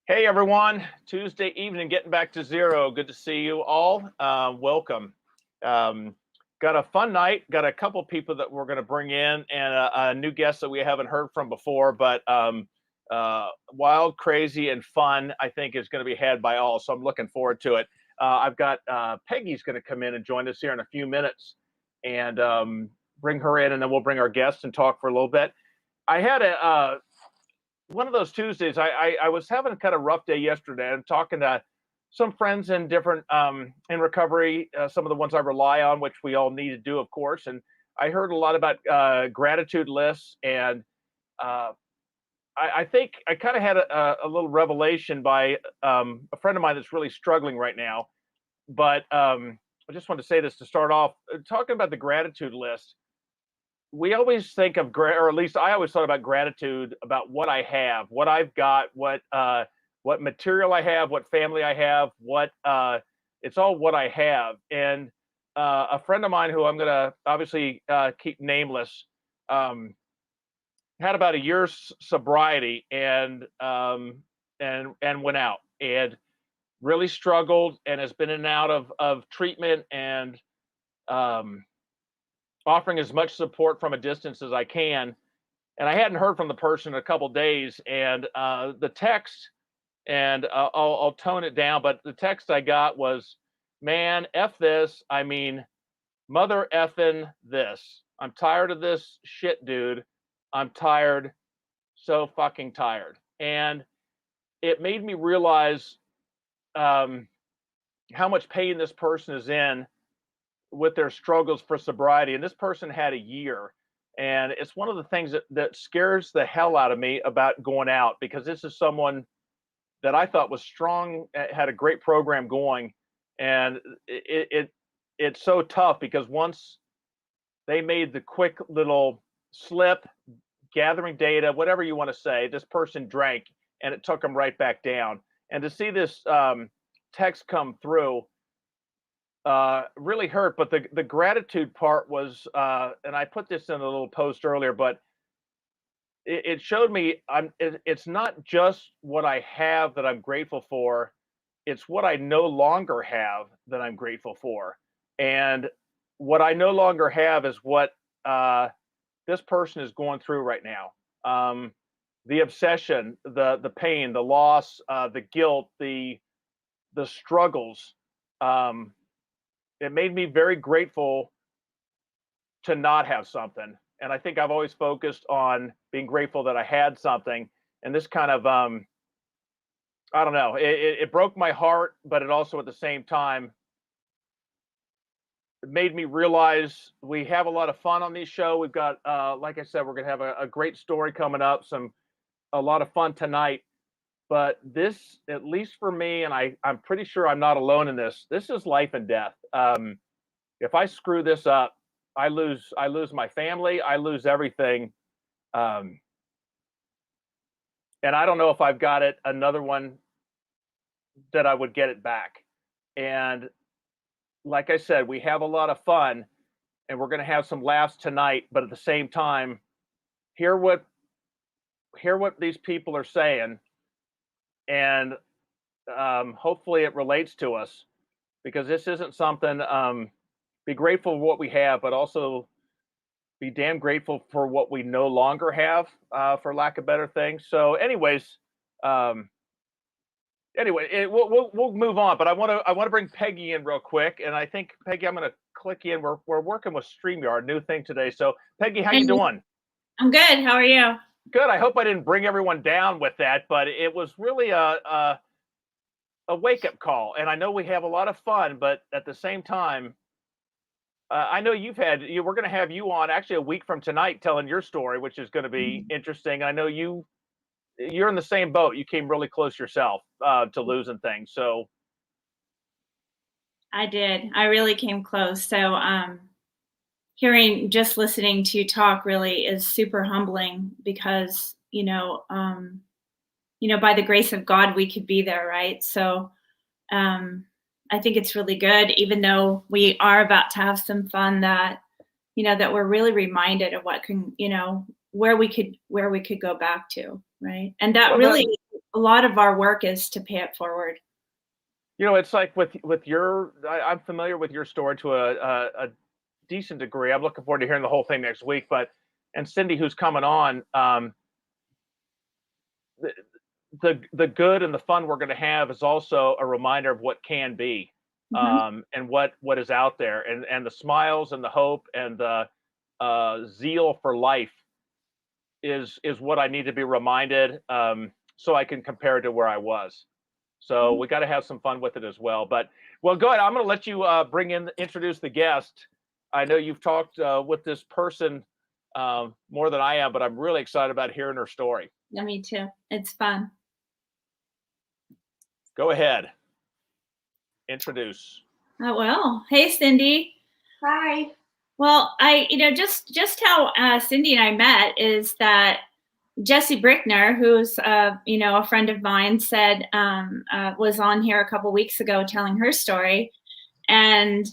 Hey everyone, Tuesday evening, getting back to zero. Good to see you all. Welcome. Um, got a fun night. Got a couple people that we're going to bring in, and a new guest that we haven't heard from before. But wild, crazy, and fun, I think, is going to be had by all. So I'm looking forward to it. I've got Peggy's going to come in and join us here in a few minutes, and bring her in, and then we'll bring our guests and talk for a little bit. I had a one of those Tuesdays. I was having a kind of rough day yesterday. I'm talking to some friends in different in recovery, some of the ones I rely on, which we all need to do, of course. And I heard a lot about gratitude lists, and uh, I think I kind of had a little revelation by a friend of mine that's really struggling right now. But I just wanted to say this to start off, talking about the gratitude list. We always think of or at least I always thought about gratitude about what I have, what I've got, what material I have, what family I have, what it's all what I have. And a friend of mine who I'm gonna obviously keep nameless, um, had about a year's sobriety, and went out and really struggled, and has been in and out of treatment, and um offering as much support from a distance as I can. And I hadn't heard from the person in a couple days, and the text, and I'll tone it down, but the text I got was, "Man, f this. I mean, mother effing this. I'm tired of this shit, dude. I'm tired, so fucking tired." And it made me realize um, how much pain this person is in with their struggles for sobriety. And this person had a year. And it's one of the things that scares the hell out of me about going out, because this is someone that I thought was strong, had a great program going. And it's so tough, because once they made the quick little slip, gathering data, whatever you want to say, this person drank, and it took them right back down. And to see this text come through really hurt. But the gratitude part was, and I put this in a little post earlier, but it showed me it's not just what I have that I'm grateful for, it's what I no longer have that I'm grateful for. And what I no longer have is what this person is going through right now. The obsession, the pain, the loss, the guilt, the struggles. It made me very grateful to not have something. And I think I've always focused on being grateful that I had something. And this kind of, I don't know, it broke my heart, but it also at the same time made me realize we have a lot of fun on this show. We've got, like I said, we're going to have a great story coming up, a lot of fun tonight. But this, at least for me, and I'm pretty sure I'm not alone in this is life and death. If I screw this up, I lose my family, I lose everything. Um, and I don't know if I've got it another one that I would get it back. And like I said, we have a lot of fun, and we're going to have some laughs tonight, but at the same time, hear what these people are saying, and hopefully it relates to us, because this isn't something. Be grateful for what we have, but also be damn grateful for what we no longer have, for lack of better things. So, anyways, um, we'll move on. But I want to bring Peggy in real quick, and I think, Peggy, I'm going to click in. We're working with StreamYard, new thing today. So, Peggy, how you doing? I'm good. How are you? Good. I hope I didn't bring everyone down with that, but it was really a wake up call. And I know we have a lot of fun, but at the same time, I know we're going to have you on actually a week from tonight telling your story, which is going to be interesting. I know you're in the same boat. You came really close yourself to losing things. So I did. I really came close. So just listening to you talk really is super humbling, because, by the grace of God, we could be there, right? So I think it's really good, even though we are about to have some fun, that we're really reminded of what can, where we could go back to, right? And that a lot of our work is to pay it forward. It's like with your, I'm familiar with your story to a decent degree. I'm looking forward to hearing the whole thing next week. And Cindy, who's coming on, the good and the fun we're going to have is also a reminder of what can be, and what is out there, and the smiles and the hope and the zeal for life is what I need to be reminded, so I can compare it to where I was. So we got to have some fun with it as well. But well, go ahead. I'm going to let you introduce the guest. I know you've talked with this person more than I am, but I'm really excited about hearing her story. Yeah, me too. It's fun. Go ahead. Introduce. Oh, well, hey, Cindy. Hi. Well, just how Cindy and I met is that Jessie Brickner, who's a friend of mine, said was on here a couple weeks ago telling her story, and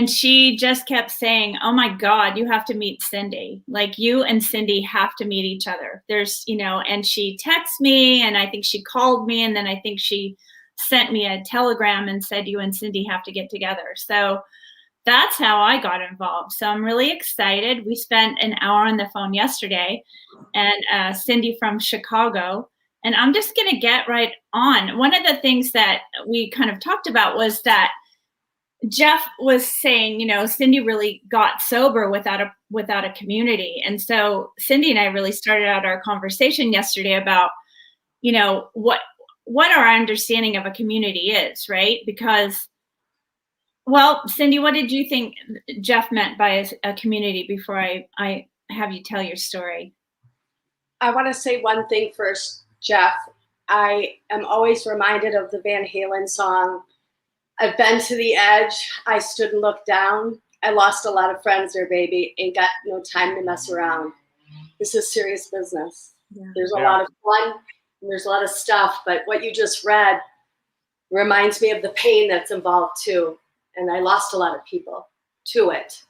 she just kept saying, "Oh my God, you have to meet Cindy. Like, you and Cindy have to meet each other." There's, and she texted me, and I think she called me, and then I think she sent me a telegram and said, "You and Cindy have to get together." So that's how I got involved. So I'm really excited. We spent an hour on the phone yesterday, and Cindy from Chicago, and I'm just going to get right on. One of the things that we kind of talked about was that Jeff was saying, Cindy really got sober without a community. And so Cindy and I really started out our conversation yesterday about, what our understanding of a community is, right? Because, well, Cindy, what did you think Jeff meant by a community before I have you tell your story? I want to say one thing first, Jeff. I am always reminded of the Van Halen song, "I've been to the edge, I stood and looked down. I lost a lot of friends there, baby. Ain't got no time to mess around." This is serious business. Yeah. There's a lot of fun, and there's a lot of stuff, but what you just read reminds me of the pain that's involved too. And I lost a lot of people to it.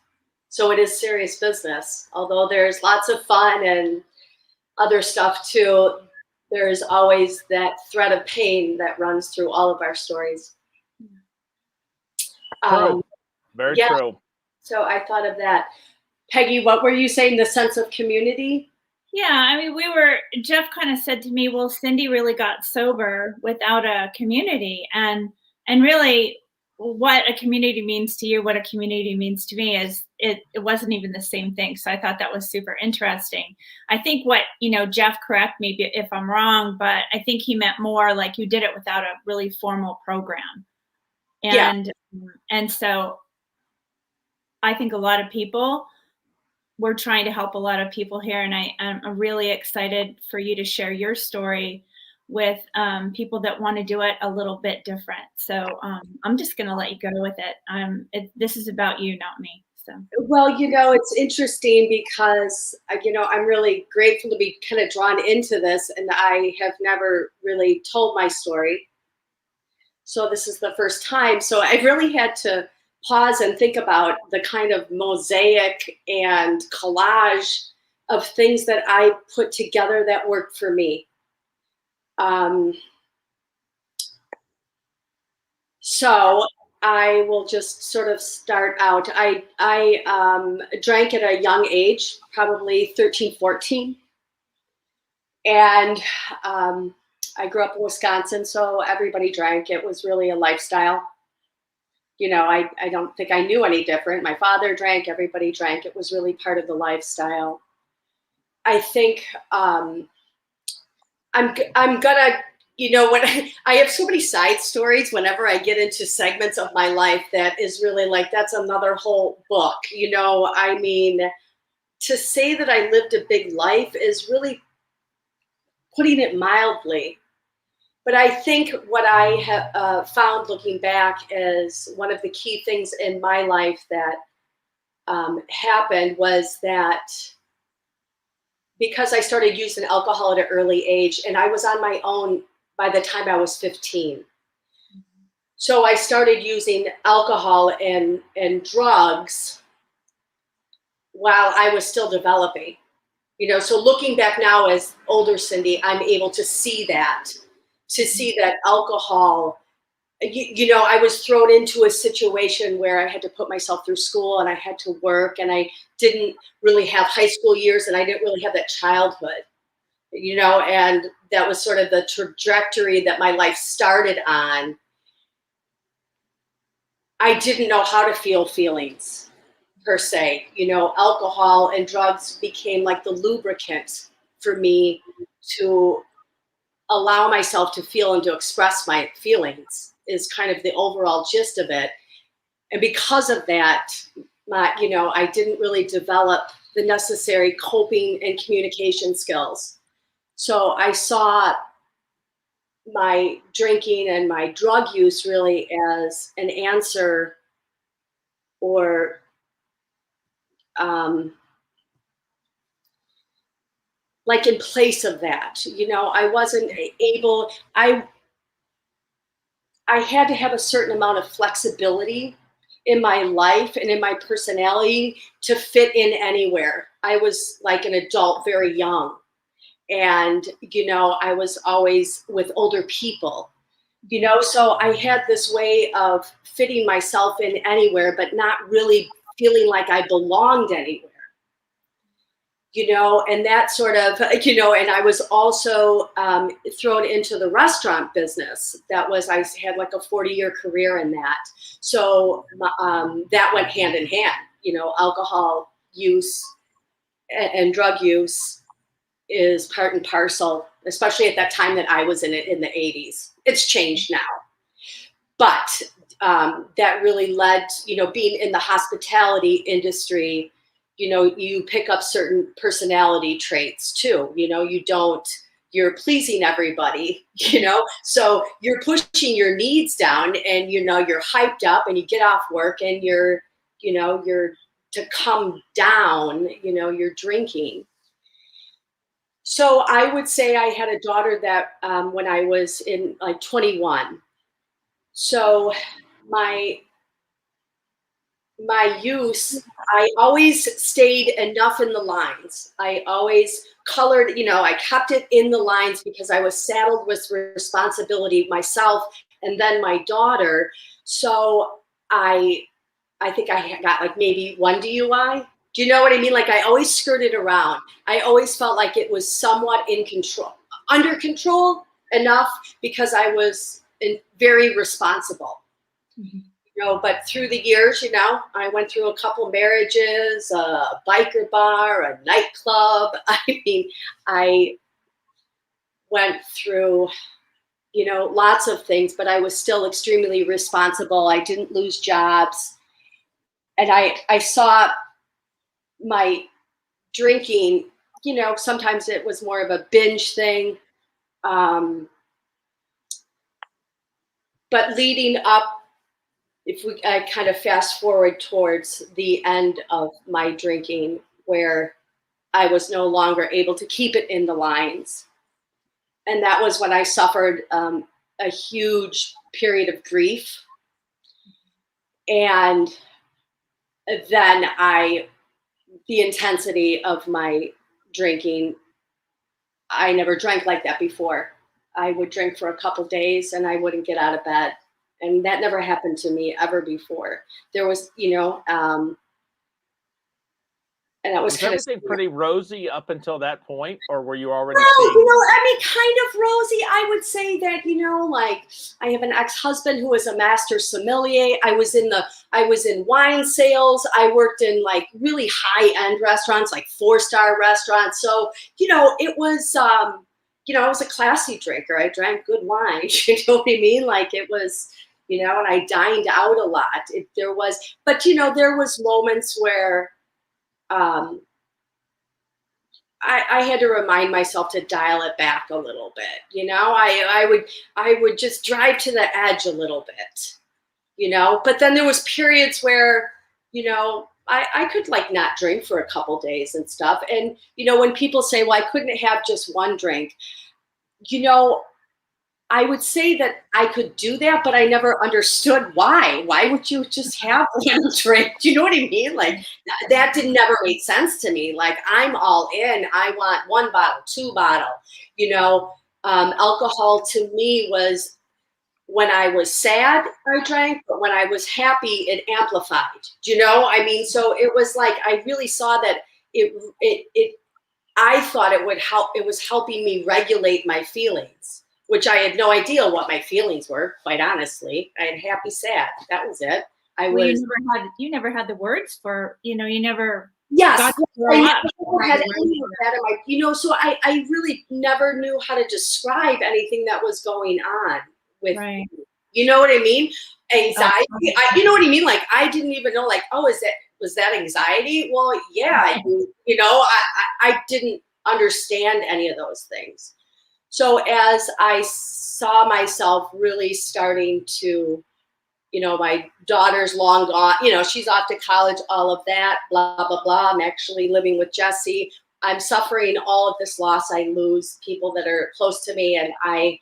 So it is serious business. Although there's lots of fun and other stuff too, there's always that thread of pain that runs through all of our stories. True. Very true. So I thought of that. Peggy, what were you saying? The sense of community? Yeah, I mean, Jeff kind of said to me, well, Cindy really got sober without a community. And really, what a community means to you, what a community means to me is it wasn't even the same thing. So I thought that was super interesting. I think what, Jeff, correct me if I'm wrong, but I think he meant more like you did it without a really formal program. And so I think a lot of people, we're trying to help a lot of people here. And I'm really excited for you to share your story with people that want to do it a little bit different. So I'm just going to let you go with it. This is about you, not me. So. Well, it's interesting because, I'm really grateful to be kind of drawn into this, and I have never really told my story. So this is the first time. So I really had to pause and think about the kind of mosaic and collage of things that I put together that worked for me. So I will just sort of start out. I drank at a young age, probably 13, 14. And I grew up in Wisconsin, so everybody drank. It was really a lifestyle. I don't think I knew any different. My father drank, everybody drank. It was really part of the lifestyle. I think I'm gonna, when I have so many side stories whenever I get into segments of my life that is really like, that's another whole book. I mean, to say that I lived a big life is really putting it mildly. But I think what I have found looking back is one of the key things in my life that happened was that because I started using alcohol at an early age, and I was on my own by the time I was 15. So I started using alcohol and drugs while I was still developing. So looking back now as older Cindy, I'm able to see that. to see that alcohol, you know, I was thrown into a situation where I had to put myself through school and I had to work, and I didn't really have high school years, and I didn't really have that childhood, you know, and that was sort of the trajectory that my life started on. I didn't know how to feel feelings per se. You know, alcohol and drugs became like the lubricant for me to allow myself to feel and to express my feelings, is kind of the overall gist of it. And because of that, you know, I didn't really develop the necessary coping and communication skills. So I saw my drinking and my drug use really as an answer, or like in place of that. You know, I wasn't able, I had to have a certain amount of flexibility in my life and in my personality to fit in anywhere. I was like an adult very young. And, you know, I was always with older people, you know, so I had this way of fitting myself in anywhere, but not really feeling like I belonged anywhere, you know, and that sort of, you know, and I was also thrown into the restaurant business. I had like a 40-year career in that. So that went hand in hand, you know, alcohol use and drug use is part and parcel, especially at that time that I was in it in the 80s. It's changed now. But that really led, you know, being in the hospitality industry, you know, you pick up certain personality traits too. You know, you're pleasing everybody, you know, so you're pushing your needs down, and, you know, you're hyped up and you get off work and you're to come down, you know, you're drinking. So I would say I had a daughter that when I was in like 21. So my use, I always stayed enough in the lines. I always colored, you know, I kept it in the lines because I was saddled with responsibility myself and then my daughter. So I think I got like maybe one DUI. Do you know what I mean? Like I always skirted around. I always felt like it was somewhat under control enough because I was very responsible. Mm-hmm. You know, but through the years, you know, I went through a couple marriages, a biker bar, a nightclub. I mean, I went through, you know, lots of things, but I was still extremely responsible. I didn't lose jobs. And I saw my drinking, you know, sometimes it was more of a binge thing. But leading up, I kind of fast forward towards the end of my drinking, where I was no longer able to keep it in the lines. And that was when I suffered a huge period of grief. And then the intensity of my drinking, I never drank like that before. I would drink for a couple days and I wouldn't get out of bed. And that never happened to me ever before. There was, you know, and that was kind of everything pretty rosy up until that point, or were you already seeing? You know, I mean, kind of rosy. I would say that, you know, like I have an ex-husband who was a master sommelier. I was in wine sales. I worked in like really high-end restaurants, like 4-star restaurants. So, you know, it was, you know, I was a classy drinker. I drank good wine. You know what I mean? Like it was, you know, and I dined out a lot. But you know, there was moments where I had to remind myself to dial it back a little bit. You know, I would just drive to the edge a little bit, you know, but then there was periods where, you know, I could like not drink for a couple days and stuff. And, you know, when people say, well, I couldn't have just one drink, you know, I would say that I could do that, but I never understood why. Why would you just have one drink? Do you know what I mean? Like that didn't never make sense to me. Like I'm all in. I want 1 bottle, 2 bottle, you know. Alcohol to me was when I was sad, I drank, but when I was happy, it amplified. Do you know? I mean, so it was like I really saw that I thought it would help. It was helping me regulate my feelings, which I had no idea what my feelings were. Quite honestly, I had happy, sad. That was it. You never had the words for, you never. Yes, got to I grow up. never had any of that in my, so I really never knew how to describe anything that was going on with Right. me. You know what I mean? Anxiety. You know what I mean? Like I didn't even know. Like, oh, was that anxiety? Well, yeah. I didn't understand any of those things. So as I saw myself really starting to, my daughter's long gone, she's off to college, all of that, blah, blah, blah. I'm actually living with Jesse. I'm suffering all of this loss. I lose people that are close to me, and I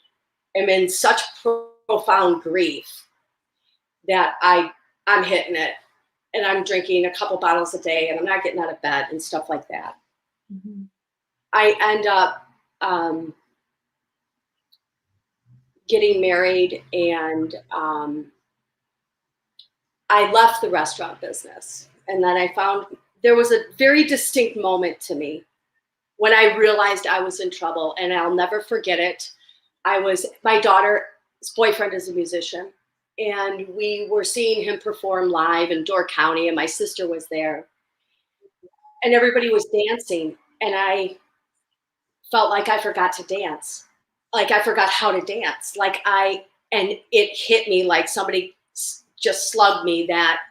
am in such profound grief that I'm hitting it, and I'm drinking a couple bottles a day, and I'm not getting out of bed and stuff like that. Mm-hmm. I end up getting married, and I left the restaurant business. And then I found there was a very distinct moment to me when I realized I was in trouble, and I'll never forget it. My daughter's boyfriend is a musician, and we were seeing him perform live in Door County, and my sister was there, and everybody was dancing, and I felt like I forgot to dance. Like I forgot how to dance. And it hit me like somebody just slugged me, that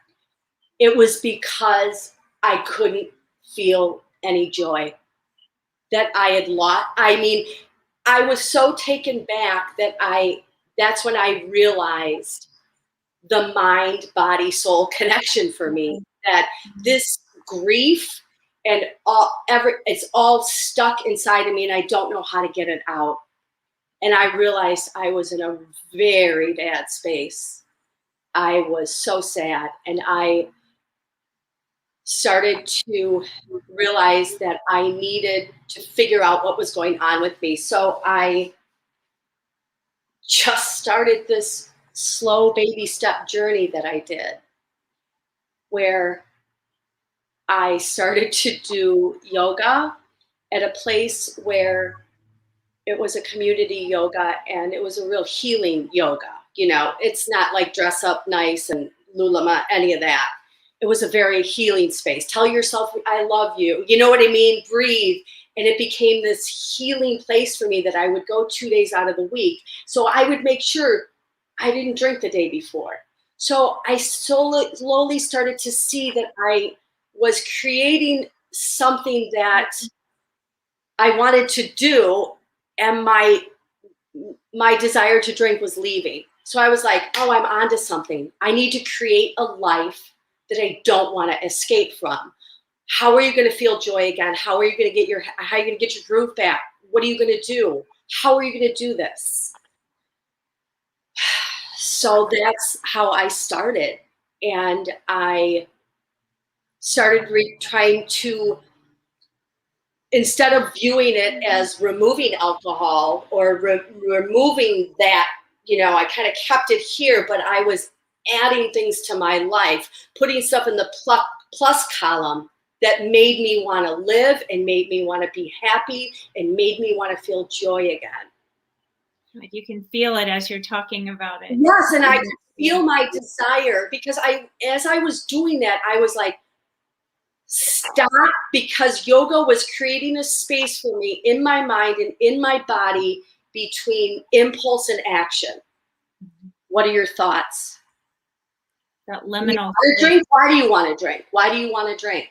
it was because I couldn't feel any joy, that I had lost. I mean, I was so taken back that that's when I realized the mind, body, soul connection for me, that this grief and it's all stuck inside of me, and I don't know how to get it out. And I realized I was in a very bad space. I was so sad, and I started to realize that I needed to figure out what was going on with me. So I just started this slow baby step journey that I did, where I started to do yoga at a place where it was a community yoga, and it was a real healing yoga. It's not like dress up nice and Lulama, any of that. It was a very healing space. Tell yourself, I love you. You know what I mean? Breathe. And it became this healing place for me that I would go 2 days out of the week. So I would make sure I didn't drink the day before. So I slowly started to see that I was creating something that I wanted to do, and my desire to drink was leaving. So I was like, oh, I'm onto something. I need to create a life that I don't want to escape from. How are you going to feel joy again? How are you going to get your groove back? What are you going to do? How are you going to do this? So that's how I started. And I started trying to, instead of viewing it as removing alcohol or removing that, I kind of kept it here, but I was adding things to my life, putting stuff in the plus column that made me want to live, and made me want to be happy, and made me want to feel joy again. Like you can feel it as you're talking about it. Yes, and I feel my desire, because as I was doing that, I was like, stop, because yoga was creating a space for me in my mind and in my body between impulse and action. What are your thoughts? That liminal. Drink. Why do you want to drink? Why do you want to drink?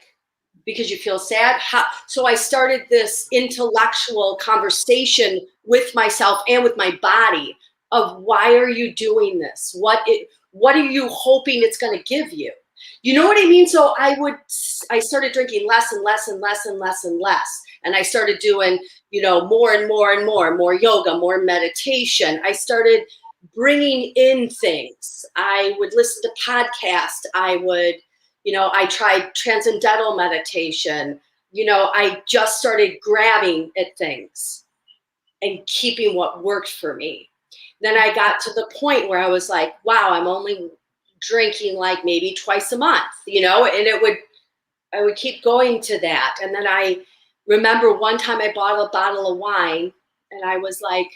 Because you feel sad? So I started this intellectual conversation with myself and with my body of, why are you doing this? What are you hoping it's going to give you? You know what I mean? So I started drinking less and less and less and less and less. And I started doing, more and more and more yoga, more meditation. I started bringing in things. I would listen to podcasts. I tried transcendental meditation. I just started grabbing at things. and keeping what worked for me. Then I got to the point where I was like, wow, I'm only drinking like maybe twice a month, and I would keep going to that. And then I remember one time I bought a bottle of wine, and I was like,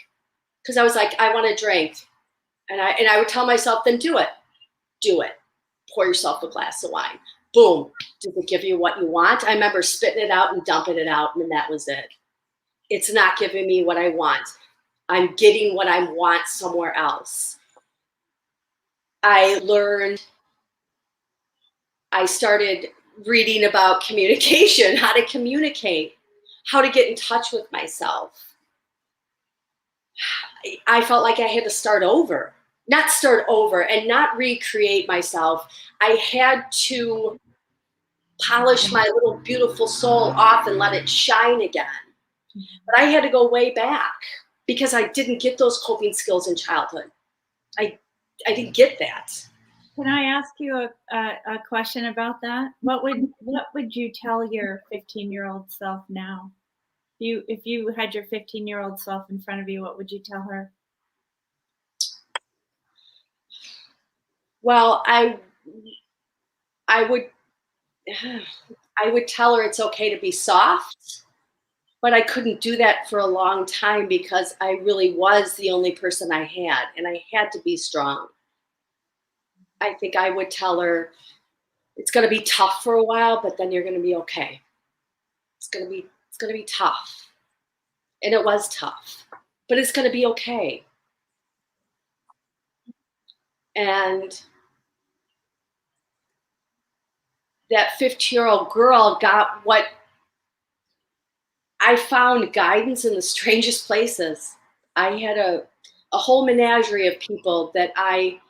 because I was like, I want to drink. And I would tell myself, then do it. Pour yourself a glass of wine. Boom. Does it give you what you want? I remember spitting it out and dumping it out, and that was it. It's not giving me what I want. I'm getting what I want somewhere else. I started reading about communication, how to communicate, how to get in touch with myself. I felt like I had to start over and not recreate myself. I had to polish my little beautiful soul off and let it shine again. But I had to go way back because I didn't get those coping skills in childhood. I didn't get that. Can I ask you a question about that? What would you tell your 15-year-old self now? If you had your 15-year-old self in front of you, what would you tell her? Well, I would tell her it's okay to be soft, but I couldn't do that for a long time because I really was the only person I had, and I had to be strong. I think I would tell her it's going to be tough for a while, but then you're going to be okay. It's going to be tough. And it was tough, but it's going to be okay. And that 15-year-old girl got what I found guidance in the strangest places. I had a whole menagerie of people that I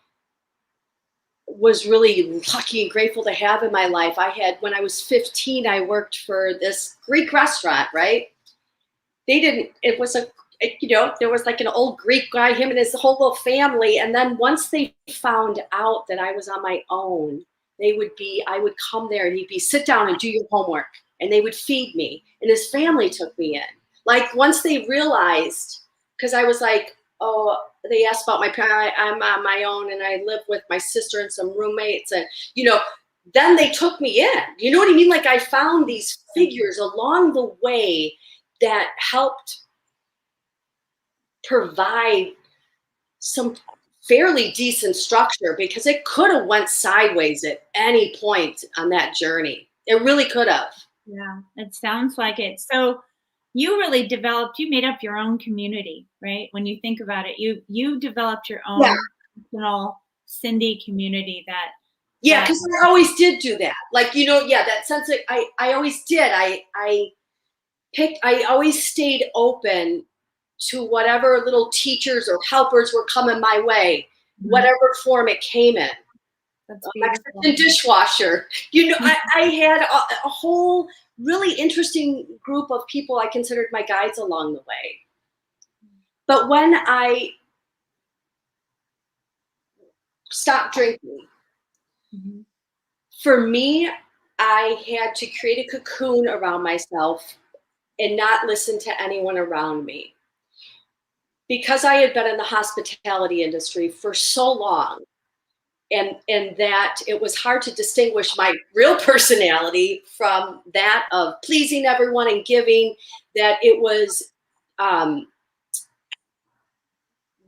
was really lucky and grateful to have in my life. When I was 15, I worked for this Greek restaurant, right? There was like an old Greek guy, him and his whole little family. And then once they found out that I was on my own, I would come there and he'd be, sit down and do your homework. And they would feed me. And his family took me in. Like once they realized, because I was like, oh, they asked about my parents. I'm on my own and I live with my sister and some roommates. And, then they took me in. You know what I mean? Like I found these figures along the way that helped provide some fairly decent structure, because it could have went sideways at any point on that journey. It really could have. Yeah, it sounds like it. So you really you made up your own community, right? When you think about it, you developed your own personal Cindy community Yeah, because I always did do that. Like, that sense of, I always did. I always stayed open to whatever little teachers or helpers were coming my way, whatever form it came in. That's Mexican dishwasher. I had a whole really interesting group of people I considered my guides along the way. But when I stopped drinking, for me, I had to create a cocoon around myself and not listen to anyone around me. Because I had been in the hospitality industry for so long, and that it was hard to distinguish my real personality from that of pleasing everyone and giving, that it was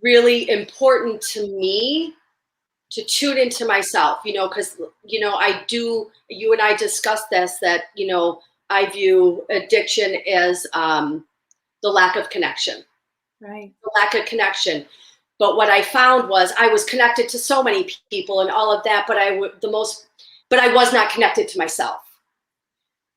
really important to me to tune into myself, because, you and I discussed this, that, I view addiction as the lack of connection. Right. The lack of connection. But what I found was I was connected to so many people and all of that, but I was not connected to myself.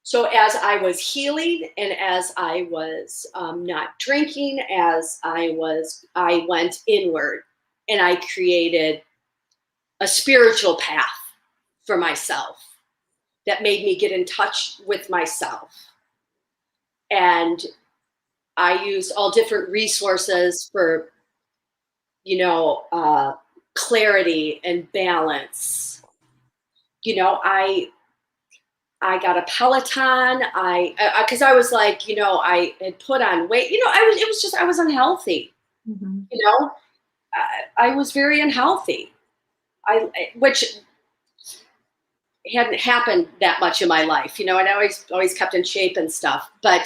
So as I was healing and as I was not drinking, as I went inward, and I created a spiritual path for myself that made me get in touch with myself. And I used all different resources for, clarity and balance. I got a Peloton. Because I was like, you know, I had put on weight. You know, I was unhealthy. Mm-hmm. You know, I was very unhealthy. Which hadn't happened that much in my life, you know, and I always kept in shape and stuff. But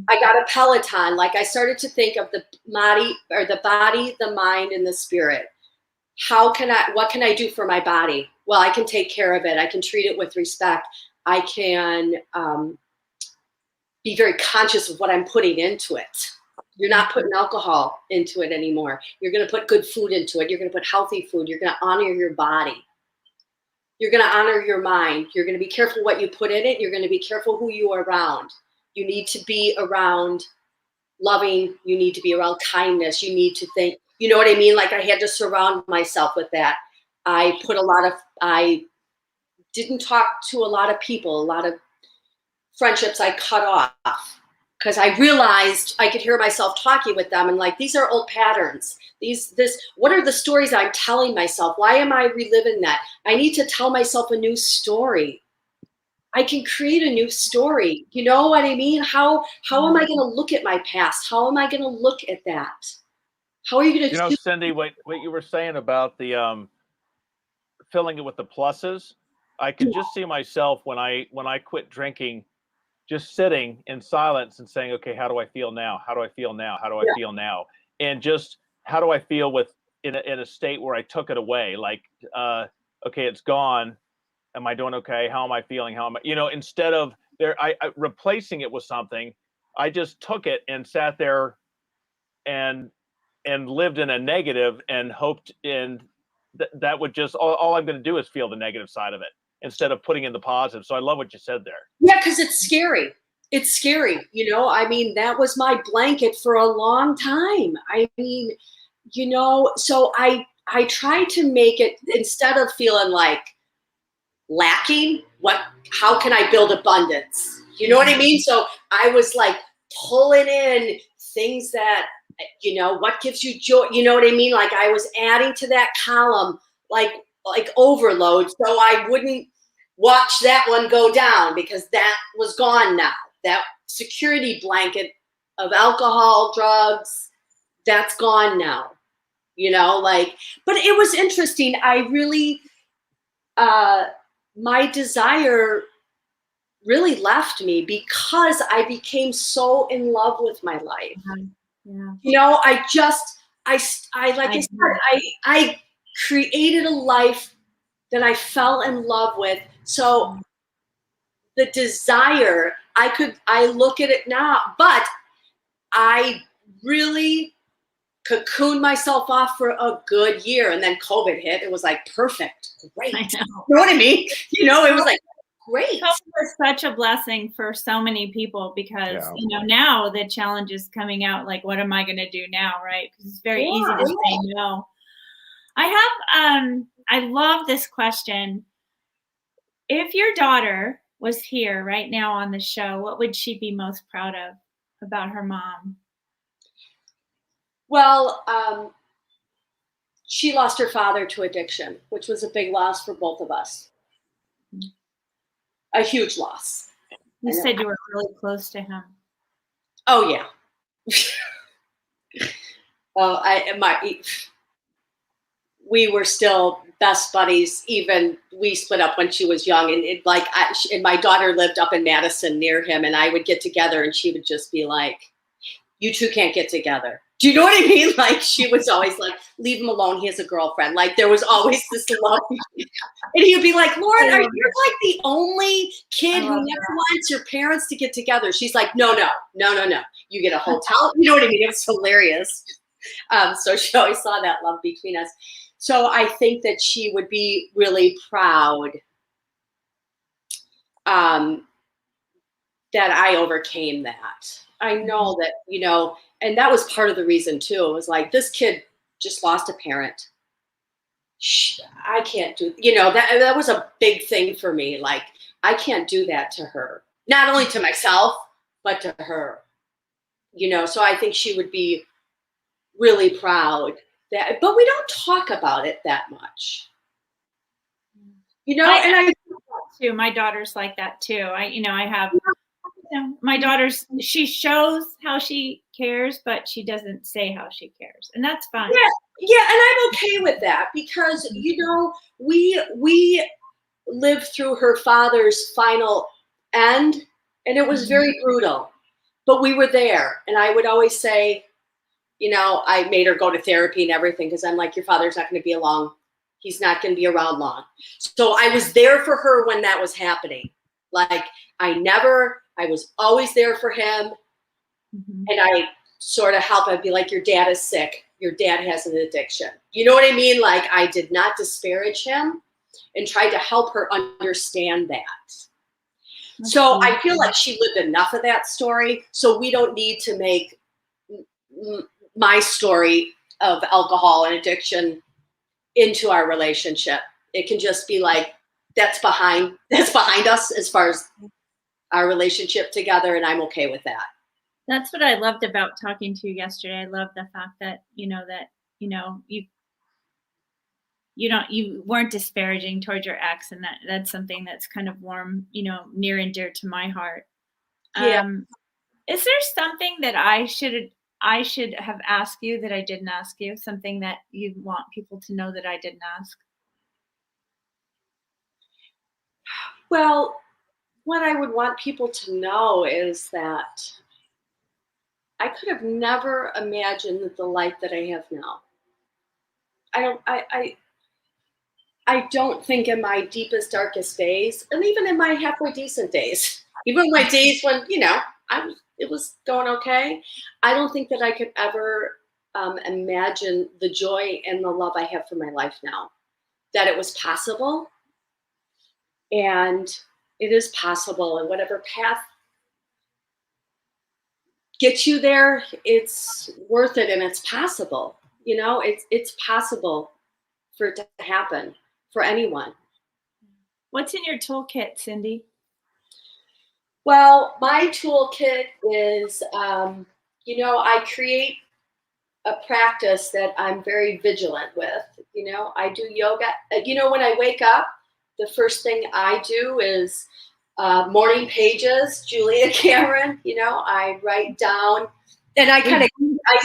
I got a Peloton. Like I started to think of the body, the mind, and the spirit. What can I do for my body? Well, I can take care of it. I can treat it with respect. I can be very conscious of what I'm putting into it. You're not putting alcohol into it anymore. You're going to put good food into it. You're going to put healthy food. You're going to honor your body. You're going to honor your mind. You're going to be careful what you put in it. You're going to be careful who you are around. You need to be around loving. You need to be around kindness. You need to think, you know what I mean? Like I had to surround myself with that. I didn't talk to a lot of people, a lot of friendships I cut off because I realized I could hear myself talking with them and like, these are old patterns. What are the stories I'm telling myself? Why am I reliving that? I need to tell myself a new story. I can create a new story. You know what I mean? How am I going to look at my past? How am I going to look at that? How are you going to? You know, Cindy, what you were saying about the filling it with the pluses, I could just see myself when I quit drinking, just sitting in silence and saying, okay, how do I feel now? How do I feel now? How do I feel now? And just how do I feel in a state where I took it away? Like, okay, it's gone. Am I doing okay? How am I feeling? How am I, you know, instead of I replacing it with something, I just took it and sat there and lived in a negative and hoped that would just, all I'm going to do is feel the negative side of it instead of putting in the positive. So I love what you said there. Yeah, because it's scary. It's scary. You know, I mean, that was my blanket for a long time. I mean, you know, so I tried to make it, instead of feeling like lacking, how can I build abundance? You know what I mean? So I was like pulling in things that, you know, what gives you joy? You know what I mean? Like I was adding to that column, like overload. So I wouldn't watch that one go down because that was gone now. That security blanket of alcohol, drugs, that's gone now, you know, like, but it was interesting. I really, my desire really left me because I became so in love with my life. Yeah. You know, I created a life that I fell in love with. So the desire, I look at it now, but I really cocooned myself off for a good year. And then COVID hit. It was like, perfect. Great. I know. You know what I mean? You know, it was like, great. COVID was such a blessing for so many people because, you know, now the challenge is coming out like, what am I going to do now? Right. Because it's very easy to say no. I love this question. If your daughter was here right now on the show, what would she be most proud of about her mom? Well, she lost her father to addiction, which was a big loss for both of us. A huge loss. You said you were really close to him. Oh yeah. Well, we were still best buddies. Even we split up when she was young, and and my daughter lived up in Madison near him, and I would get together, and she would just be like, "You two can't get together." Do you know what I mean? Like she was always like, "Leave him alone. He has a girlfriend." Like there was always this love, and he would be like, "Lauren, are you like the only kid who never wants your parents to get together?" She's like, "No. You get a hotel." You know what I mean? It was hilarious. So she always saw that love between us. So I think that she would be really proud that I overcame that. I know that, you know, and that was part of the reason too. It was like, this kid just lost a parent. I can't do, you know, that was a big thing for me. Like, I can't do that to her. Not only to myself, but to her. You know, so I think she would be really proud that, but we don't talk about it that much. You know, and too. My daughter's like that too. I have my daughter's, she shows how she cares, but she doesn't say how she cares. And that's fine. Yeah, and I'm okay with that because, we lived through her father's final end, and it was very brutal. But we were there, and I would always say, I made her go to therapy and everything because I'm like, your father's not going to be along. He's not going to be around long. So I was there for her when that was happening. Like, I was always there for him. And I sort of help. I'd be like, your dad is sick. Your dad has an addiction. You know what I mean? Like, I did not disparage him and tried to help her understand that. So I feel like she lived enough of that story. So we don't need to make my story of alcohol and addiction into our relationship. It can just be like, that's behind us as far as our relationship together. And I'm okay with that. That's what I loved about talking to you yesterday. I love the fact that, you weren't disparaging towards your ex, and that's something that's kind of warm, near and dear to my heart. Yeah. Is there something that I should have asked you that I didn't ask you? Something that you want people to know that I didn't ask? Well, what I would want people to know is that I could have never imagined the life that I have now. I don't think in my deepest, darkest days, and even in my halfway decent days, even my days when, it was going okay, I don't think that I could ever imagine the joy and the love I have for my life now, that it was possible. And it is possible, and whatever path gets you there, it's worth it, and it's possible. It's possible for it to happen for anyone. What's in your toolkit, Cindy? Well, my toolkit is, I create a practice that I'm very vigilant with. I do yoga. When I wake up, the first thing I do is morning pages, Julia Cameron. I write down, and I kind of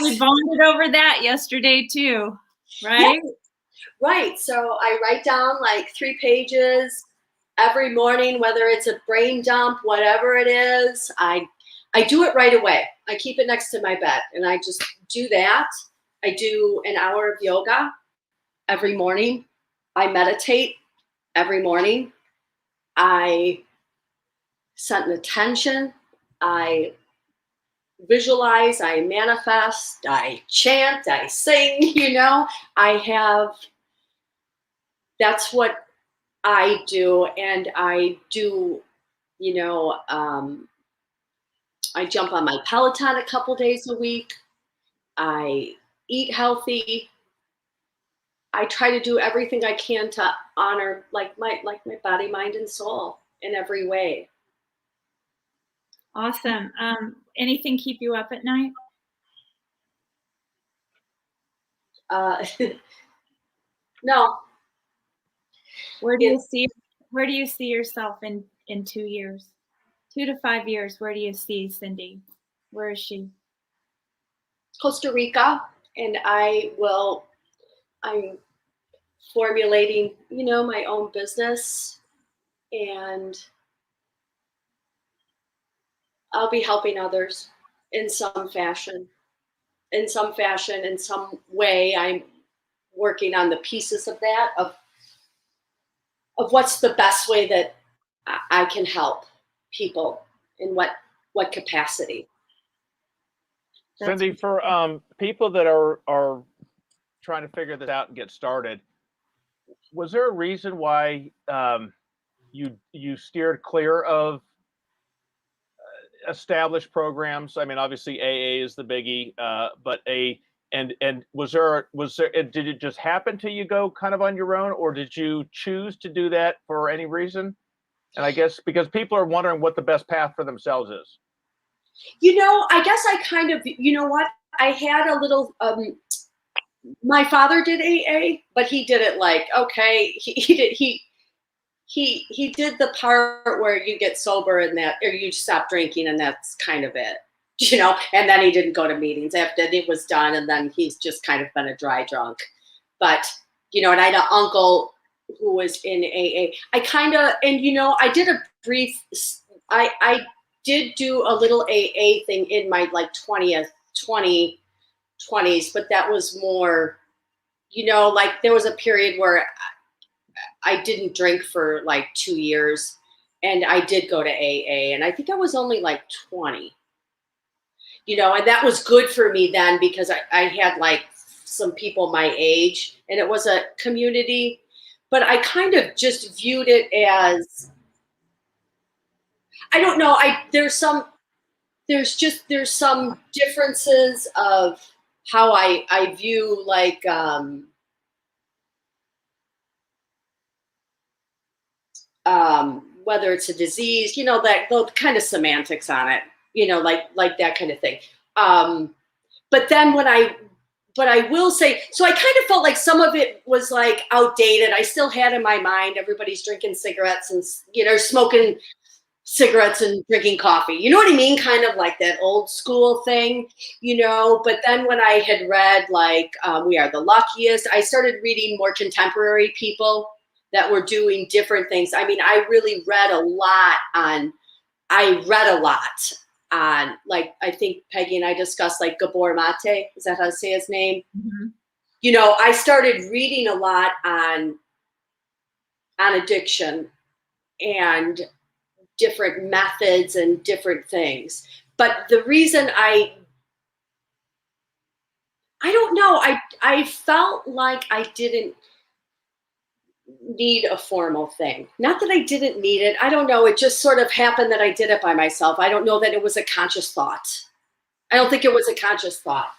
we bonded over that yesterday too, right? Yeah, right. So I write down like 3 pages every morning, whether it's a brain dump, whatever it is. I do it right away. I keep it next to my bed, and I just do that. I do an hour of yoga every morning. I meditate every morning. I set an intention. I visualize, I manifest, I chant, I sing, that's what I do. And I do, I jump on my Peloton a couple days a week. I eat healthy. I try to do everything I can to honor like my body, mind, and soul in every way. Awesome. Anything keep you up at night? No. Where do you see yourself in 2 years? 2 to 5 years, where do you see Cindy? Where is she? Costa Rica, and I'm formulating, my own business, and I'll be helping others in some fashion, in some way. I'm working on the pieces of that, of what's the best way that I can help people in what capacity. Cindy, for people that are trying to figure this out and get started, was there a reason why you steered clear of established programs? I mean, obviously AA is the biggie, but was there did it just happen to you go kind of on your own, or did you choose to do that for any reason? And I guess because people are wondering what the best path for themselves is. I guess I kind of, I had a little, my father did AA, but he did it like, okay, he he did the part where you get sober and that, or you stop drinking and that's kind of it, and then he didn't go to meetings after it was done. And then he's just kind of been a dry drunk. But, and I had an uncle who was in AA. I did a brief, I did do a little AA thing in my like 20s, but that was more, like there was a period where I didn't drink for like 2 years, and I did go to AA, and I think I was only like 20, and that was good for me then because I had like some people my age, and it was a community, but I kind of just viewed it as, I don't know, there's some differences of how I view like, whether it's a disease, that those kind of semantics on it, like that kind of thing. But then but I will say, so I kind of felt like some of it was like outdated. I still had in my mind, everybody's drinking cigarettes and, smoking cigarettes and drinking coffee. You know what I mean? Kind of like that old school thing, but then when I had read like, We Are the Luckiest, I started reading more contemporary people that were doing different things. I mean, I read a lot on, like, I think Peggy and I discussed like Gabor Mate. Is that how to say his name? Mm-hmm. I started reading a lot on addiction and different methods and different things. But the reason I don't know, I felt like I didn't need a formal thing. Not that I didn't need it. I don't know. It just sort of happened that I did it by myself. I don't know that it was a conscious thought. I don't think it was a conscious thought.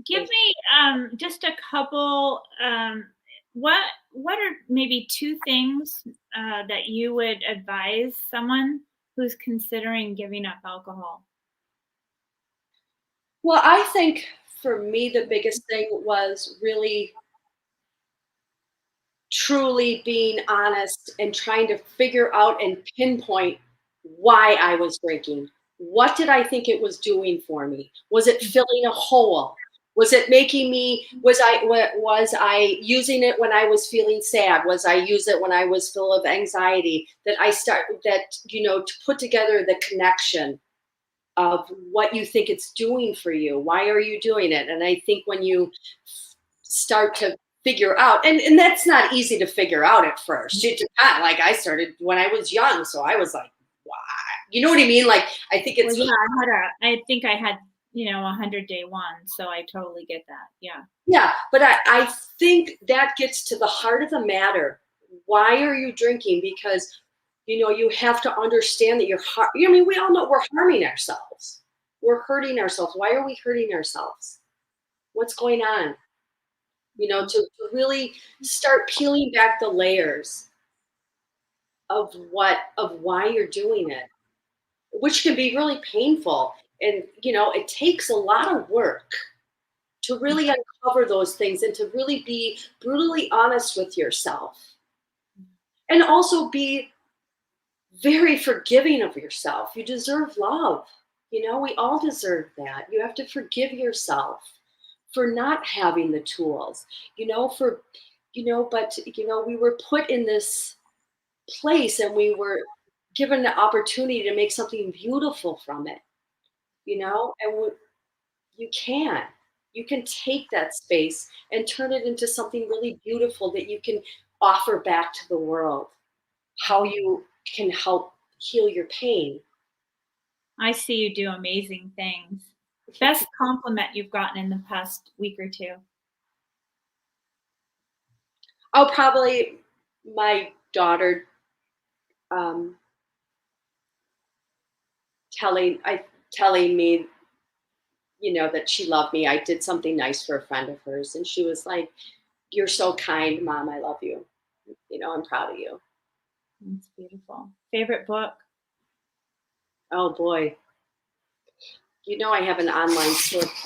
Give me just a couple, what are maybe 2 things that you would advise someone who's considering giving up alcohol? Well, I think for me, the biggest thing was really truly being honest and trying to figure out and pinpoint why I was drinking. What did I think it was doing for me? Was it filling a hole? Was it making me, was I using it when I was feeling sad? Was I use it when I was full of anxiety? To put together the connection of what you think it's doing for you. Why are you doing it? And I think when you start to figure out, and that's not easy to figure out at first. Like I started when I was young, so I was like, why? You know what I mean? Like, I think it's. Well, yeah, I think I had, 100-day one, so I totally get that. Yeah. Yeah, but I think that gets to the heart of the matter. Why are you drinking? Because, you have to understand that we all know we're harming ourselves. We're hurting ourselves. Why are we hurting ourselves? What's going on? To really start peeling back the layers of why you're doing it, which can be really painful. And, it takes a lot of work to really uncover those things and to really be brutally honest with yourself. And also be very forgiving of yourself. You deserve love. We all deserve that. You have to forgive yourself for not having the tools, we were put in this place and we were given the opportunity to make something beautiful from it, and you can take that space and turn it into something really beautiful that you can offer back to the world, how you can help heal your pain. I see you do amazing things. Best compliment you've gotten in the past week or 2? Oh, probably my daughter telling me, that she loved me. I did something nice for a friend of hers, and she was like, "You're so kind, Mom. I love you. I'm proud of you." That's beautiful. Favorite book? Oh boy. I have an online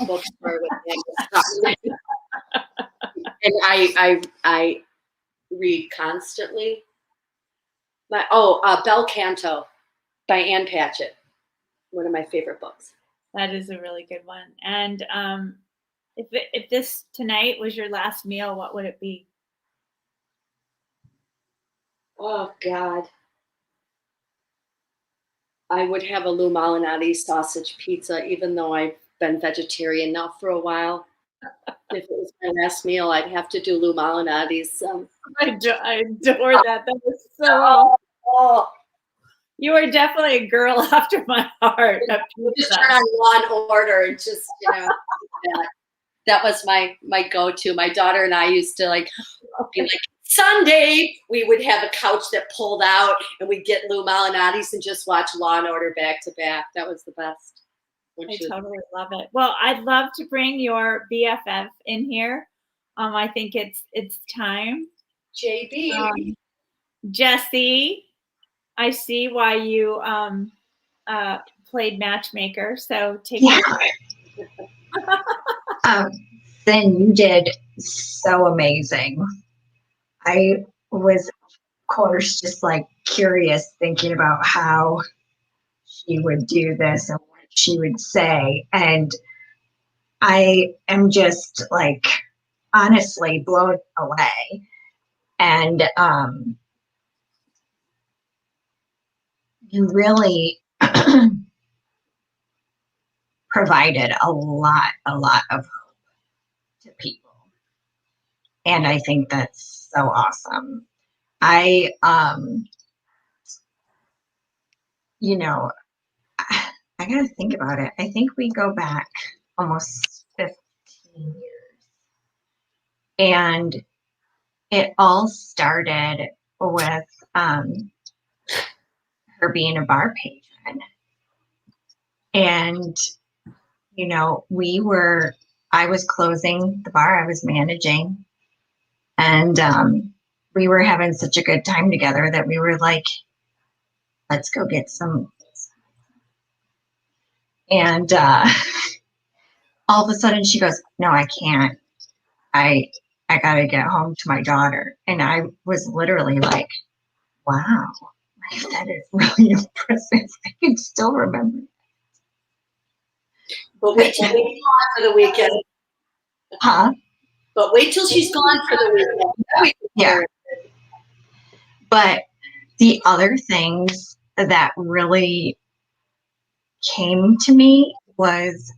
bookstore with me. And I read constantly. Bel Canto by Ann Patchett. One of my favorite books. That is a really good one. And if this tonight was your last meal, what would it be? Oh God. I would have a Lou Malnati sausage pizza, even though I've been vegetarian now for a while. If it was my last meal, I'd have to do Lou Malnati's. I adore that. That was so. Oh, You are definitely a girl after my heart. just turn on Law and Order and just, that was my go-to. My daughter and I used to be like, Sunday, we would have a couch that pulled out and we'd get Lou Malnati's and just watch Law and Order back to back. That was the best. I totally love it. Well, I'd love to bring your BFF in here. I think it's time. JB. Jesse, I see why you played matchmaker. So take it. Then you did so amazing. I was, of course, just like curious, thinking about how she would do this and what she would say. And I am just like honestly blown away. And you really provided a lot of hope to people. And I think that's so awesome. I gotta think about it. I think we go back almost 15 years. And it all started with her being a bar patron. And, I was closing the bar, I was managing. And we were having such a good time together that we were like, let's go get some. And all of a sudden she goes, no, I can't. I got to get home to my daughter. And I was literally like, wow, that is really impressive. I can still remember. But wait till she's gone for the weekend. Huh? But wait till she's gone for the weekend. Yeah. But the other things that really came to me was,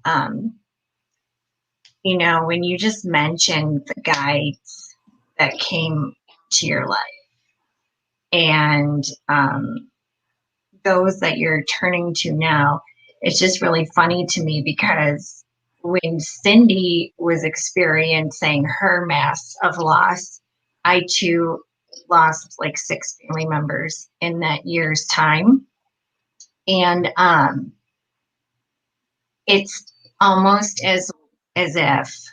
when you just mentioned the guides that came to your life and those that you're turning to now, it's just really funny to me because when Cindy was experiencing her mass of loss, I too lost like 6 family members in that year's time. And it's almost as if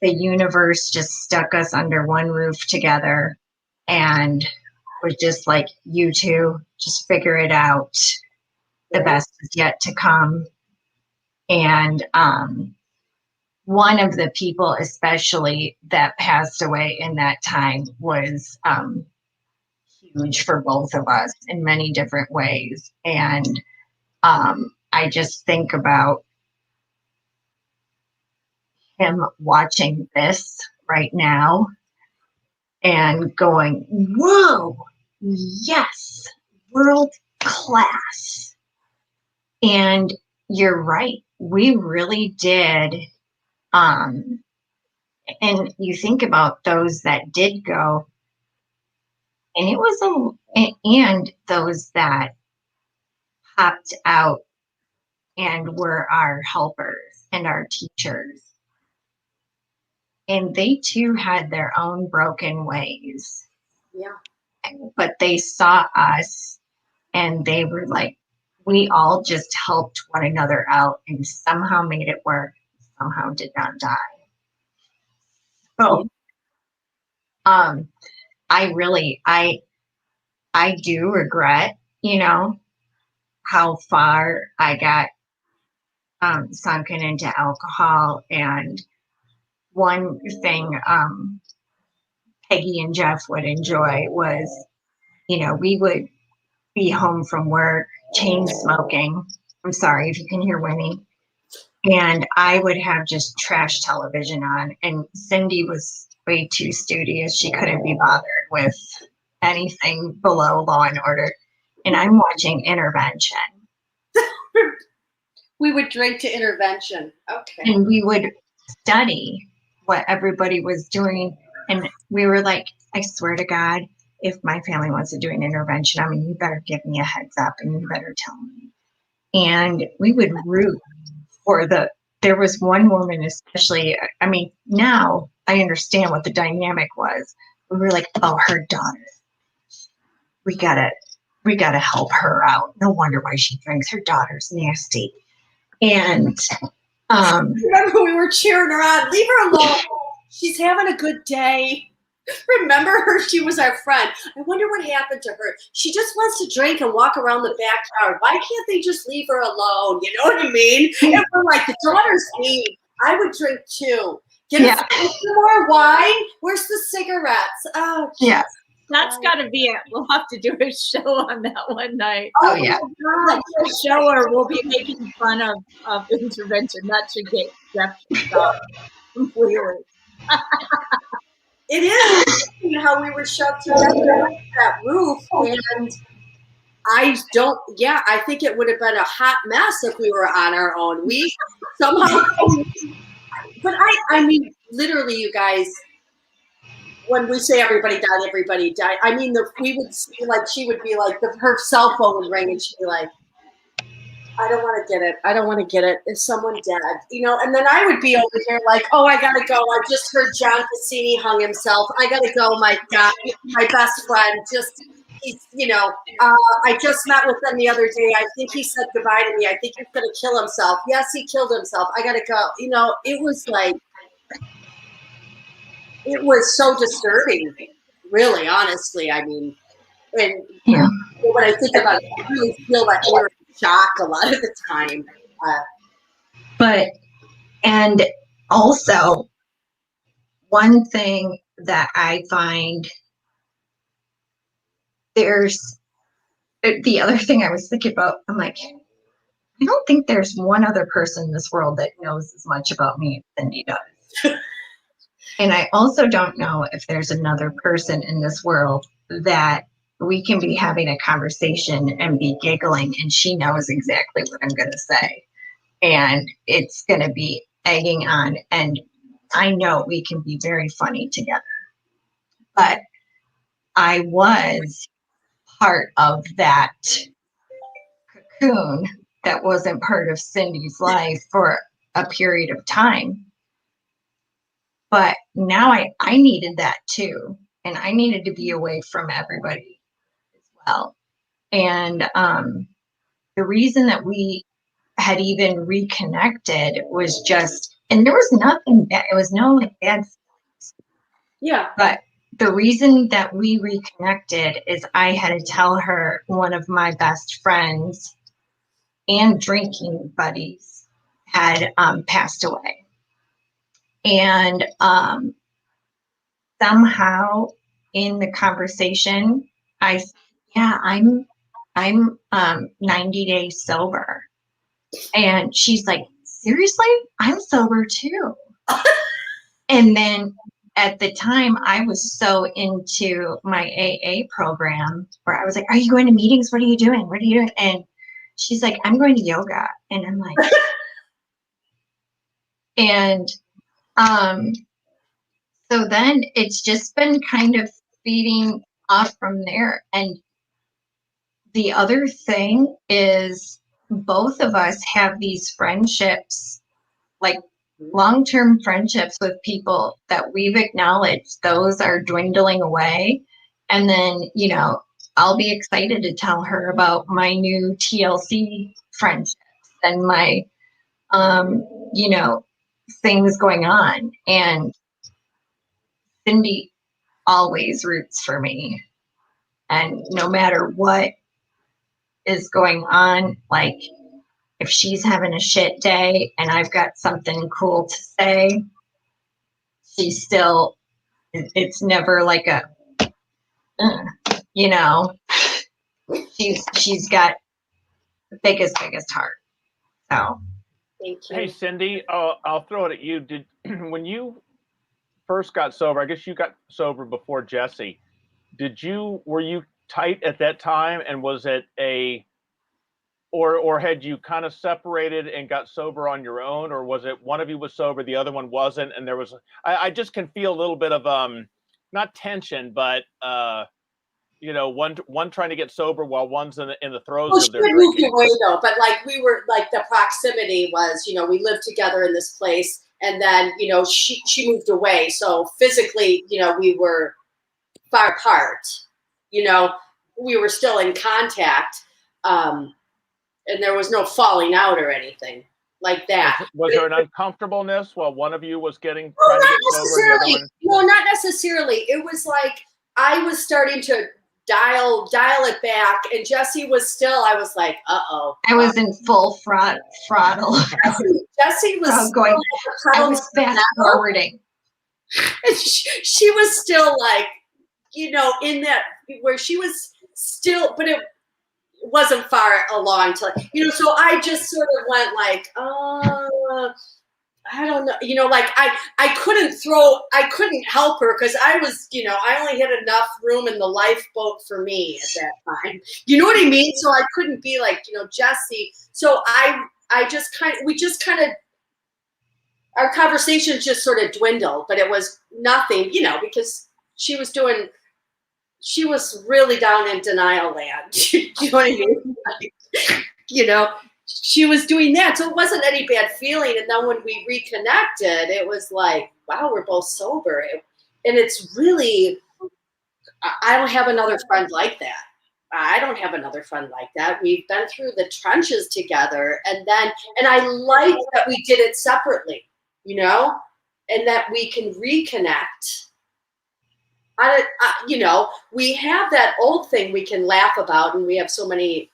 the universe just stuck us under one roof together and was just like, you two, just figure it out. The best is yet to come. And one of the people especially that passed away in that time was huge for both of us in many different ways. And I just think about him watching this right now and going, whoa, yes, world class. And you're right, we really did. And you think about those that did go, and it was and those that popped out and were our helpers and our teachers. And they too had their own broken ways. Yeah. But they saw us and they were like, we all just helped one another out and somehow made it work, somehow did not die. So I do regret, how far I got sunken into alcohol. And one thing Peggy and Jeff would enjoy was, we would be home from work, chain smoking. I'm sorry if you can hear Winnie. And I would have just trash television on. And Cindy was way too studious. She couldn't be bothered with anything below Law and Order. And I'm watching Intervention. We would drink to Intervention. Okay. And we would study what everybody was doing. And we were like, I swear to God, if my family wants to do an intervention, you better give me a heads up and you better tell me. And we would root for there was one woman especially, now I understand what the dynamic was. We were like, oh, her daughter. We gotta help her out. No wonder why she drinks. Her daughter's nasty. And remember we were cheering her on. Leave her alone. She's having a good day. Remember her? She was our friend. I wonder what happened to her. She just wants to drink and walk around the backyard. Why can't they just leave her alone? You know what I mean? And we're like, the daughter's mean. I would drink too. Get us some more wine. Where's the cigarettes? Oh, yeah. That's got to be it. We'll have to do a show on that one night. Oh yeah. A show where we'll be making fun of intervention. That should get Jeff stopped completely. It is how we were shoved together on that roof, and I think it would have been a hot mess if we were on our own. We somehow, but I mean, literally, you guys. When we say everybody died. We would see, like, she would be like, her cell phone would ring and she'd be like, I don't want to get it. Is someone dead? And then I would be over here like, oh, I got to go. I just heard John Cassini hung himself. I got to go. My God, my best friend I just met with him the other day. I think he said goodbye to me. I think he's going to kill himself. Yes, he killed himself. I got to go. It was like, it was so disturbing, really, honestly. And when I think about it, I really feel like we're in shock a lot of the time. And also, one thing that I find the other thing I was thinking about, I'm like, I don't think there's one other person in this world that knows as much about me as Cindy does. And I also don't know if there's another person in this world that we can be having a conversation and be giggling and she knows exactly what I'm going to say. And it's going to be egging on. And I know we can be very funny together. But I was part of that cocoon that wasn't part of Cindy's life for a period of time. But now I needed that too. And I needed to be away from everybody as well. And the reason that we had even reconnected was just, and there was nothing bad. It was no like bad feelings. Yeah. But the reason that we reconnected is I had to tell her one of my best friends and drinking buddies had passed away. And somehow in the conversation, I'm 90 days sober. And she's like, seriously? I'm sober too. And then at the time, I was so into my AA program where I was like, are you going to meetings? What are you doing? What are you doing? And she's like, I'm going to yoga. And I'm like, and so then it's just been kind of feeding off from there. And the other thing is both of us have these friendships, like long-term friendships with people that we've acknowledged those are dwindling away. And then, I'll be excited to tell her about my new TLC friendships and my, things going on. And Cindy always roots for me. And no matter what is going on, like if she's having a shit day and I've got something cool to say, she still It's never like a, you know, she's got the biggest heart. So Thank you. Hey, Cindy, I'll throw it at you. When you first got sober, I guess you got sober before Jesse. Were you tight at that time, and was it or had you kind of separated and got sober on your own, or was it one of you was sober, the other one wasn't, and there was I just can feel a little bit of not tension, but one trying to get sober while one's in the throes of their She moved drinking. away though, but like we were like the proximity was, we lived together in this place, and then she moved away, so physically we were far apart. We were still in contact, and there was no falling out or anything like that. Was there an uncomfortableness while one of you was trying to not get sober and the other necessarily. one? No, not necessarily. It was like I was starting to dial it back, and Jesse was still. I was like, uh-oh. I was in full throttle. Jesse was going. I was fast forwarding. And she was still like, in that where she was still, but it wasn't far along to, so I just sort of went like, I don't know, like I couldn't help her because I was, I only had enough room in the lifeboat for me at that time. You know what I mean? So I couldn't be like, Jesse. So we just kind of, our conversations just sort of dwindled, but it was nothing, because she was really down in denial land. You know what I mean? Like, she was doing that. So it wasn't any bad feeling. And then when we reconnected, it was like, wow, we're both sober. And it's really, I don't have another friend like that. I don't have another friend like that. We've been through the trenches together. And I like that we did it separately, and that we can reconnect. We have that old thing we can laugh about, and we have so many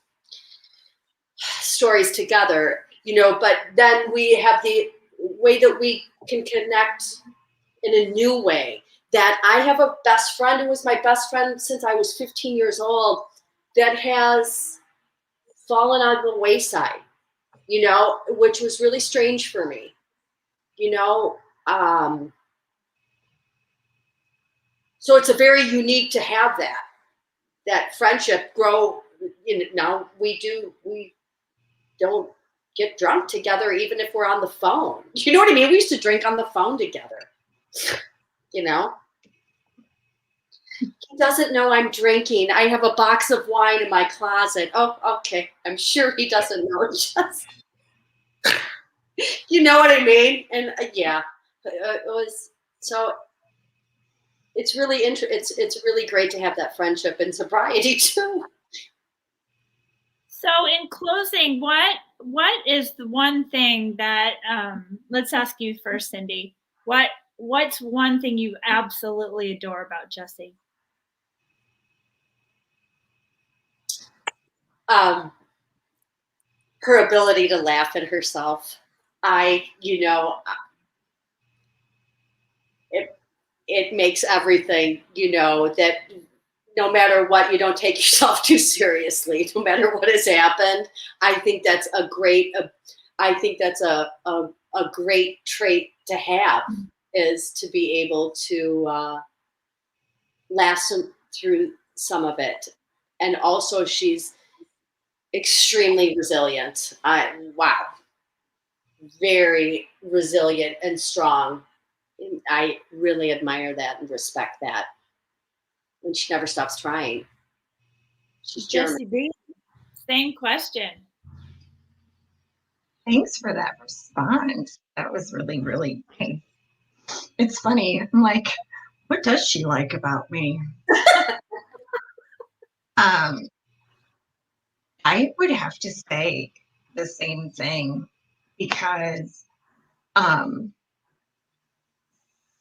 stories together, but then we have the way that we can connect in a new way. That I have a best friend who was my best friend since I was 15 years old that has fallen on the wayside, which was really strange for me, so it's a very unique to have that friendship grow. Now we don't get drunk together, even if we're on the phone. You know what I mean? We used to drink on the phone together, He doesn't know I'm drinking. I have a box of wine in my closet. Oh, okay. I'm sure he doesn't know. Just, you know what I mean? And yeah, it was so. It's really it's really great to have that friendship and sobriety too. So in closing, what is the one thing that let's ask you first, Cindy. What's one thing you absolutely adore about Jesse? Her ability to laugh at herself. It makes everything, that no matter what, you don't take yourself too seriously, no matter what has happened. I think that's a great trait to have, is to be able to last through some of it. And also she's extremely resilient. Wow. Very resilient and strong. I really admire that and respect that. And she never stops trying. She's Jesse B, same question. Thanks for that response. That was really, really nice. It's funny. I'm like, what does she like about me? I would have to say the same thing, because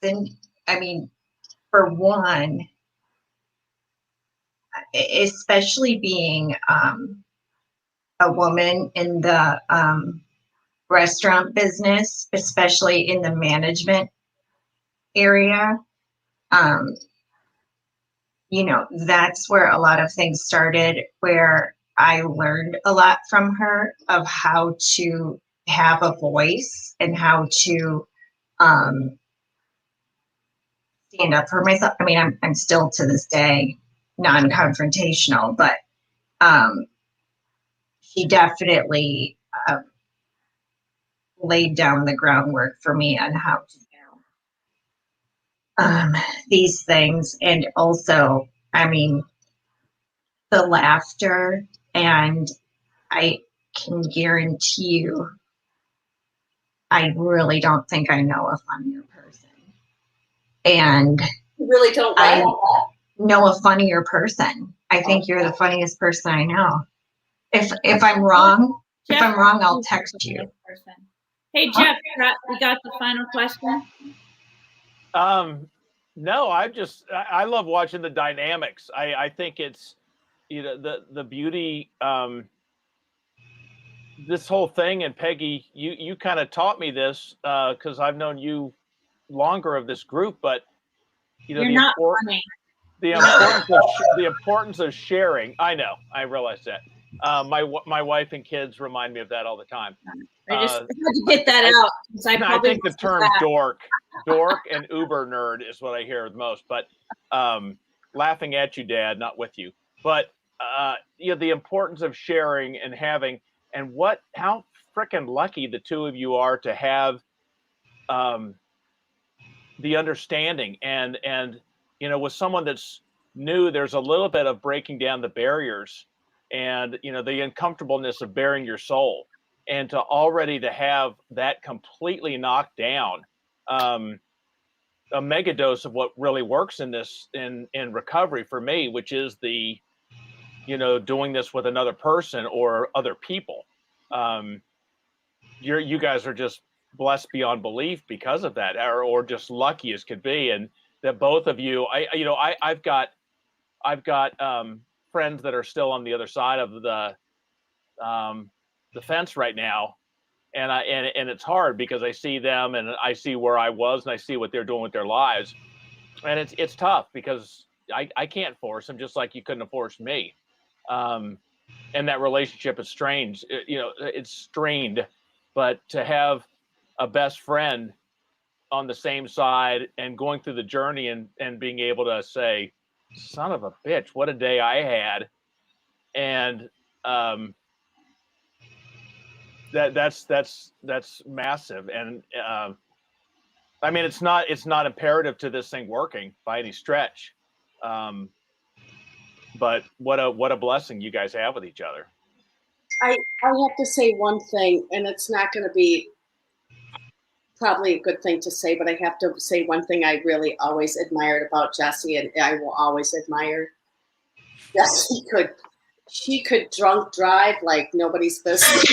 then, for one, especially being a woman in the restaurant business, especially in the management area, um, you know, that's where a lot of things started, where I learned a lot from her of how to have a voice and how to stand up for myself. I mean, I'm still to this day non-confrontational, but she definitely laid down the groundwork for me on how to do these things. And also, I mean, the laughter, and I can guarantee you, I really don't think I know a funnier person. And You really don't I like that. know a funnier person. I think you're the funniest person I know. If I'm wrong, if I'm wrong, I'll text you. Hey, Jeff, we got the final question. No, I love watching the dynamics. I think it's, you know, the beauty, this whole thing. And Peggi, you kind of taught me this, cause I've known you longer of this group, but you know, You're not funny. the importance of sharing. I know, I realize that. My wife and kids remind me of that all the time. I just had to get that out. I think the term dork and uber nerd is what I hear the most, but laughing at you, Dad, not with you. But you know, the importance of sharing and having, and how freaking lucky the two of you are to have the understanding, and you know, with someone that's new, there's a little bit of breaking down the barriers, and you know, the uncomfortableness of bearing your soul, and to already to have that completely knocked down, a mega dose of what really works in this in recovery for me, which is the, you know, doing this with another person or other people. You guys are just blessed beyond belief because of that, or just lucky as could be. And that both of you, I've got friends that are still on the other side of the fence right now, and it's hard because I see them and I see where I was and I see what they're doing with their lives, and it's tough because I can't force them, just like you couldn't have forced me. And that relationship is strange, it's strained, but to have a best friend on the same side and going through the journey and being able to say, son of a bitch, what a day I had. And that's massive. And I mean, it's not imperative to this thing working by any stretch. But what a blessing you guys have with each other. I have to say one thing, and it's not going to be probably a good thing to say, but I have to say one thing I really always admired about Jessie, and I will always admire. She could drunk drive like nobody's business.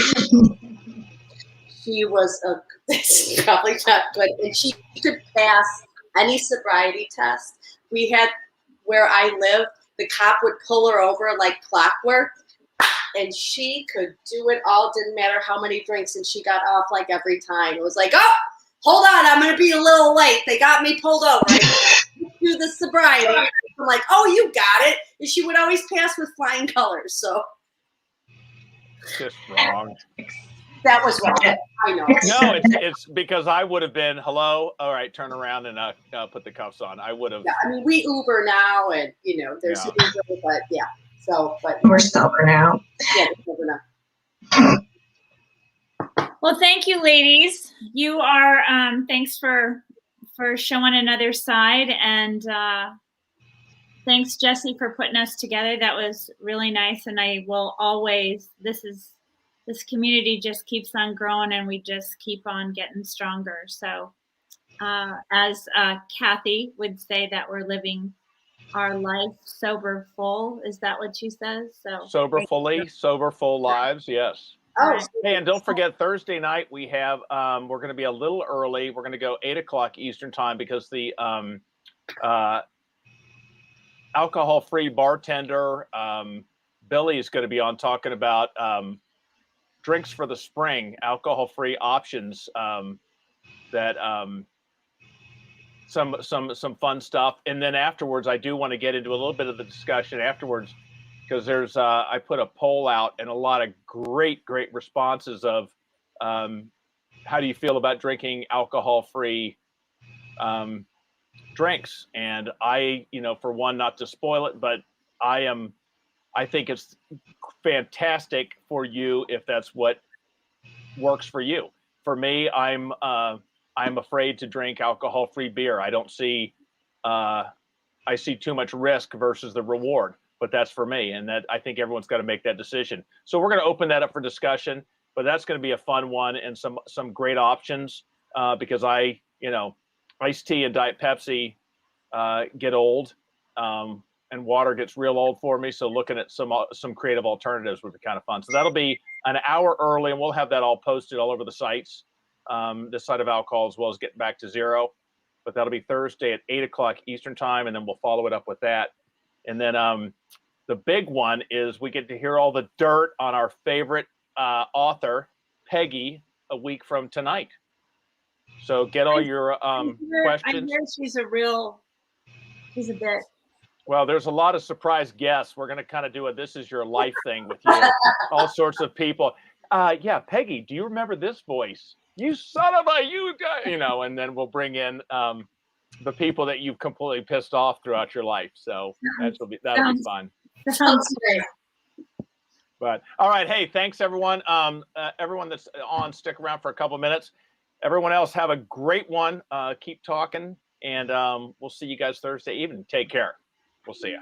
She was it's probably not good, and she could pass any sobriety test. We had, where I live, the cop would pull her over like clockwork, and she could do it all. Didn't matter how many drinks, and she got off like every time. It was like, oh, hold on, I'm going to be a little late. They got me pulled over. Do the sobriety. I'm like, oh, you got it. And she would always pass with flying colors. So just wrong. That was wrong. I know. No, it's because I would have been, hello, all right, turn around and put the cuffs on. I would have. Yeah, I mean, we Uber now, and there's Uber, but yeah. So, but we're sober now. Yeah, we're sober now. Well, thank you, ladies. You are. Thanks for showing another side, and thanks, Jessie, for putting us together. That was really nice, and I will always. This community just keeps on growing, and we just keep on getting stronger. So, as Kathy would say, that we're living our life sober full. Is that what she says? So sober full lives. Yes. Oh, hey, and don't forget, Thursday night we have we're going to be a little early. We're going to go 8:00 Eastern time because the alcohol-free bartender Billy is going to be on talking about drinks for the spring, alcohol-free options that some fun stuff. And then afterwards, I do want to get into a little bit of the discussion afterwards, because there's I put a poll out and a lot of great responses of how do you feel about drinking alcohol-free drinks? And I, for one, not to spoil it, but I think it's fantastic for you if that's what works for you. For me, I'm afraid to drink alcohol-free beer. I don't see, I see too much risk versus the reward, but that's for me. And that I think everyone's got to make that decision. So we're going to open that up for discussion, but that's going to be a fun one and some great options because iced tea and Diet Pepsi get old. And water gets real old for me. So looking at some creative alternatives would be kind of fun. So that'll be an hour early, and we'll have that all posted all over the sites, this side of alcohol, as well as Getting Back to Zero. But that'll be Thursday at 8 o'clock Eastern time, and then we'll follow it up with that. And then the big one is we get to hear all the dirt on our favorite author, Peggi, a week from tonight. So get all your questions. I hear she's a bit. Well, there's a lot of surprise guests. We're going to kind of do a This Is Your Life thing with you. All sorts of people. Yeah, Peggy, do you remember this voice? You son of a, you guy, and then we'll bring in the people that you've completely pissed off throughout your life. So that'll be fun. That sounds great. But all right. Hey, thanks everyone. Everyone that's on, stick around for a couple minutes. Everyone else, have a great one. Keep talking, and we'll see you guys Thursday evening. Take care. We'll see you.